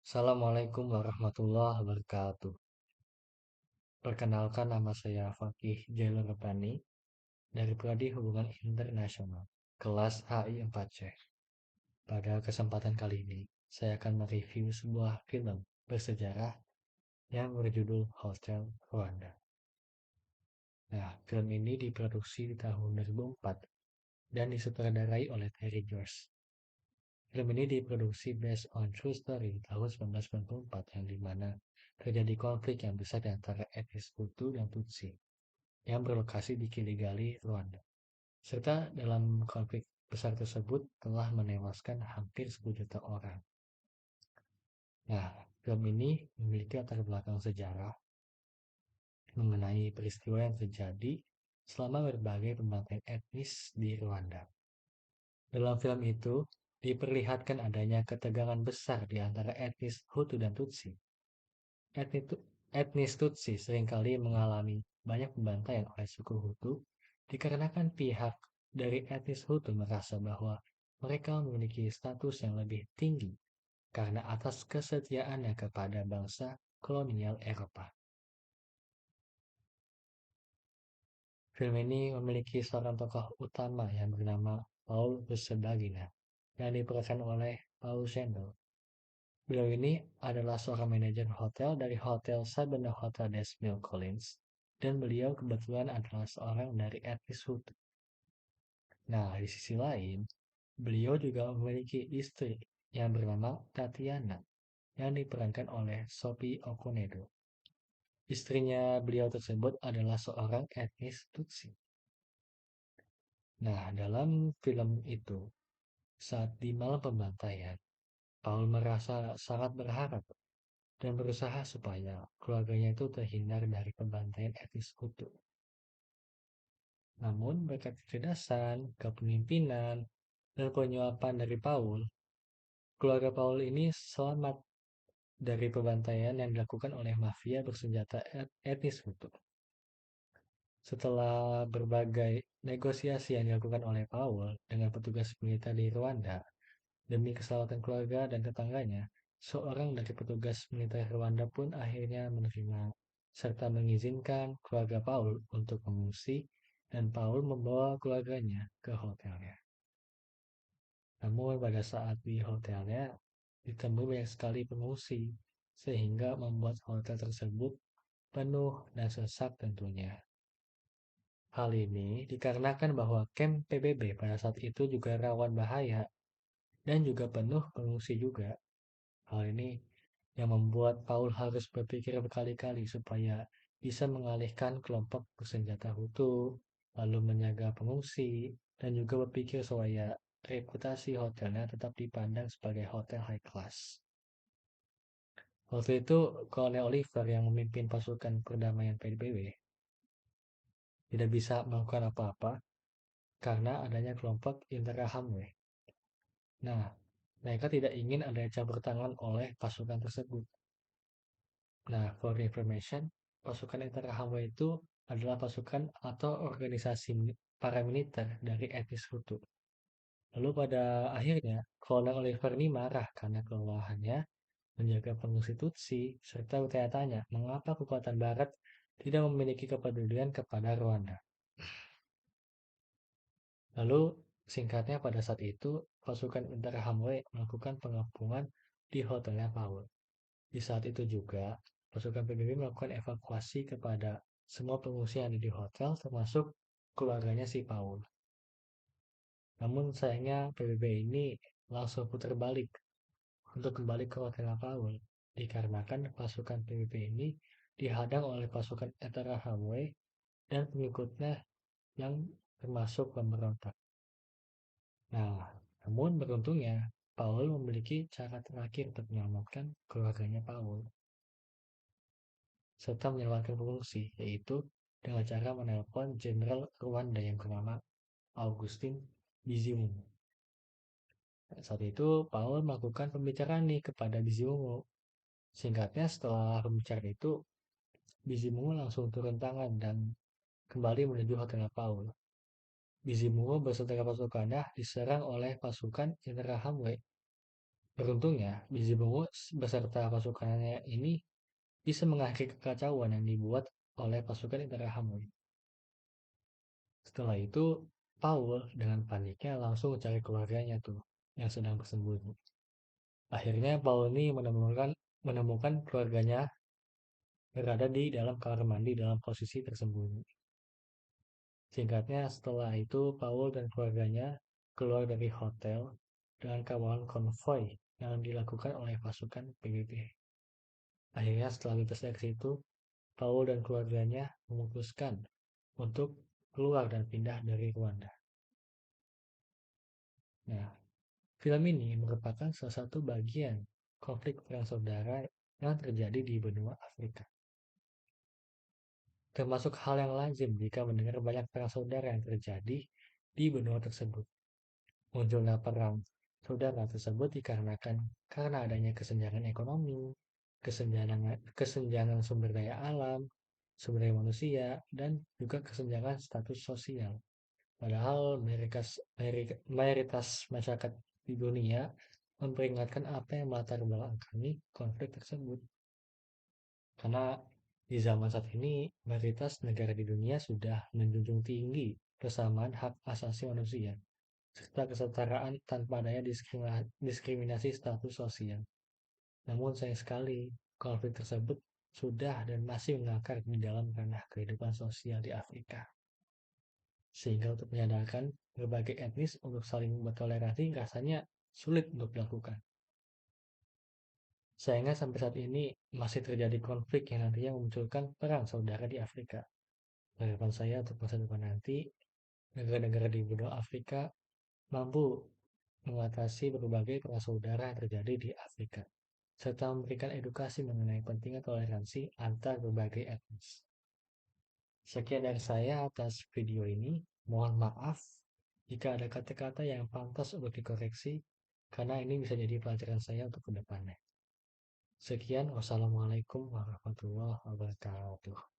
Assalamualaikum warahmatullahi wabarakatuh. Perkenalkan nama saya Fakih Jailur Rabbani dari Prodi Hubungan Internasional, kelas HI 4C. Pada kesempatan kali ini, saya akan mereview sebuah film bersejarah yang berjudul Hotel Rwanda. Nah, film ini diproduksi di tahun 2004 dan disutradarai oleh Terry Jones. Film ini diproduksi based on true story tahun 1994 yang dimana terjadi konflik yang besar antara etnis Hutu dan Tutsi yang berlokasi di Kigali, Rwanda. Serta dalam konflik besar tersebut telah menewaskan hampir 10 juta orang. Nah, film ini memiliki latar belakang sejarah mengenai peristiwa yang terjadi selama berbagai pembantaian etnis di Rwanda. Dalam film itu, diperlihatkan adanya ketegangan besar di antara etnis Hutu dan Tutsi. Etnis Tutsi seringkali mengalami banyak pembantaian oleh suku Hutu dikarenakan pihak dari etnis Hutu merasa bahwa mereka memiliki status yang lebih tinggi karena atas kesetiaannya kepada bangsa kolonial Eropa. Film ini memiliki seorang tokoh utama yang bernama Paul Rusesabagina yang diperankan oleh Paul Sendel. Beliau ini adalah seorang manajer hotel dari Hotel Sabana Hotel des Mille Collines, dan beliau kebetulan adalah seorang dari etnis Hutu. Nah, di sisi lain, beliau juga memiliki istri yang bernama Tatiana, yang diperankan oleh Sophie Okonedo. Istrinya beliau tersebut adalah seorang etnis Tutsi. Nah, dalam film itu, saat di malam pembantaian, Paul merasa sangat berharap dan berusaha supaya keluarganya itu terhindar dari pembantaian etnis Hutu. Namun berkat kecerdasan, kepemimpinan, dan penyuapan dari Paul, keluarga Paul ini selamat dari pembantaian yang dilakukan oleh mafia bersenjata etnis Hutu. Setelah berbagai negosiasi yang dilakukan oleh Paul dengan petugas militer di Rwanda demi keselamatan keluarga dan tetangganya, seorang dari petugas militer Rwanda pun akhirnya menerima serta mengizinkan keluarga Paul untuk mengungsi dan Paul membawa keluarganya ke hotelnya. Namun pada saat di hotelnya ditemui banyak sekali pengungsi sehingga membuat hotel tersebut penuh dan sesak tentunya. Hal ini dikarenakan bahwa kamp PBB pada saat itu juga rawan bahaya dan juga penuh pengungsi juga. Hal ini yang membuat Paul harus berpikir berkali-kali supaya bisa mengalihkan kelompok bersenjata Hutu, lalu menjaga pengungsi, dan juga berpikir supaya reputasi hotelnya tetap dipandang sebagai hotel high class. Waktu itu, Kolonel Oliver yang memimpin pasukan perdamaian PBB tidak bisa melakukan apa-apa karena adanya kelompok Interahamwe. Nah, mereka tidak ingin adanya campur tangan oleh pasukan tersebut. Nah, for information, pasukan Interahamwe itu adalah pasukan atau organisasi paramiliter dari etnis Hutu. Lalu pada akhirnya, Kolonel Oliver ini marah karena kelelahannya menjaga pengungsi Tutsi, serta bertanya-tanya mengapa kekuatan Barat tidak memiliki kepedulian kepada Rwanda. Lalu, singkatnya pada saat itu, pasukan Interahamwe melakukan pengepungan di hotelnya Paul. Di saat itu juga, pasukan PBB melakukan evakuasi kepada semua pengungsi yang ada di hotel, termasuk keluarganya si Paul. Namun sayangnya PBB ini langsung putar balik untuk kembali ke hotel Paul, dikarenakan pasukan PBB ini dihadang oleh pasukan Interahamwe dan pengikutnya yang termasuk pemberontak. Nah, namun beruntungnya, Paul memiliki cara terakhir untuk menyelamatkan keluarganya Paul, serta menyelamatkan pengungsi, yaitu dengan cara menelpon Jenderal Rwanda yang bernama Augustin Bizimungu. Saat itu, Paul melakukan pembicaraan nih kepada Bizimungu. Singkatnya, setelah pembicaraan itu, Bizimungu langsung turun tangan dan kembali menuju hotel Paul. Bizimungu beserta pasukannya diserang oleh pasukan Interahamwe Beruntungnya, Biji beserta pasukannya ini bisa mengakhiri kekacauan yang dibuat oleh pasukan Interahamwe. Setelah itu, Paul dengan paniknya langsung cari keluarganya tuh yang sedang bersembunyi. Akhirnya Paul ini menemukan keluarganya berada di dalam kamar mandi dalam posisi tersembunyi. Singkatnya, setelah itu Paul dan keluarganya keluar dari hotel dengan kawalan konvoi yang dilakukan oleh pasukan PBB. Akhirnya setelah bebas dari situ, Paul dan keluarganya memutuskan untuk keluar dan pindah dari Rwanda. Nah, film ini merupakan salah satu bagian konflik perang saudara yang terjadi di benua Afrika. Termasuk hal yang lazim jika mendengar banyak perang saudara yang terjadi di benua tersebut. Munculnya perang saudara tersebut dikarenakan karena adanya kesenjangan ekonomi, kesenjangan sumber daya alam, sumber daya manusia, dan juga kesenjangan status sosial. Padahal mayoritas masyarakat di dunia memperingatkan apa yang melatar belakangi konflik tersebut. Karena di zaman saat ini, mayoritas negara di dunia sudah menjunjung tinggi kesamaan hak asasi manusia, serta kesetaraan tanpa adanya diskriminasi status sosial. Namun sayang sekali, konflik tersebut sudah dan masih mengakar di dalam ranah kehidupan sosial di Afrika. Sehingga untuk menyadarkan berbagai etnis untuk saling bertoleransi rasanya sulit untuk dilakukan. Sayangnya sampai saat ini masih terjadi konflik yang nantinya memunculkan perang saudara di Afrika. Harapan saya untuk masa depan nanti, negara-negara di benua Afrika mampu mengatasi berbagai perang saudara yang terjadi di Afrika, serta memberikan edukasi mengenai pentingnya toleransi antar berbagai etnis. Sekian dari saya atas video ini. Mohon maaf jika ada kata-kata yang pantas untuk dikoreksi, karena ini bisa jadi pelajaran saya untuk kedepannya. Sekian, wassalamualaikum warahmatullahi wabarakatuh.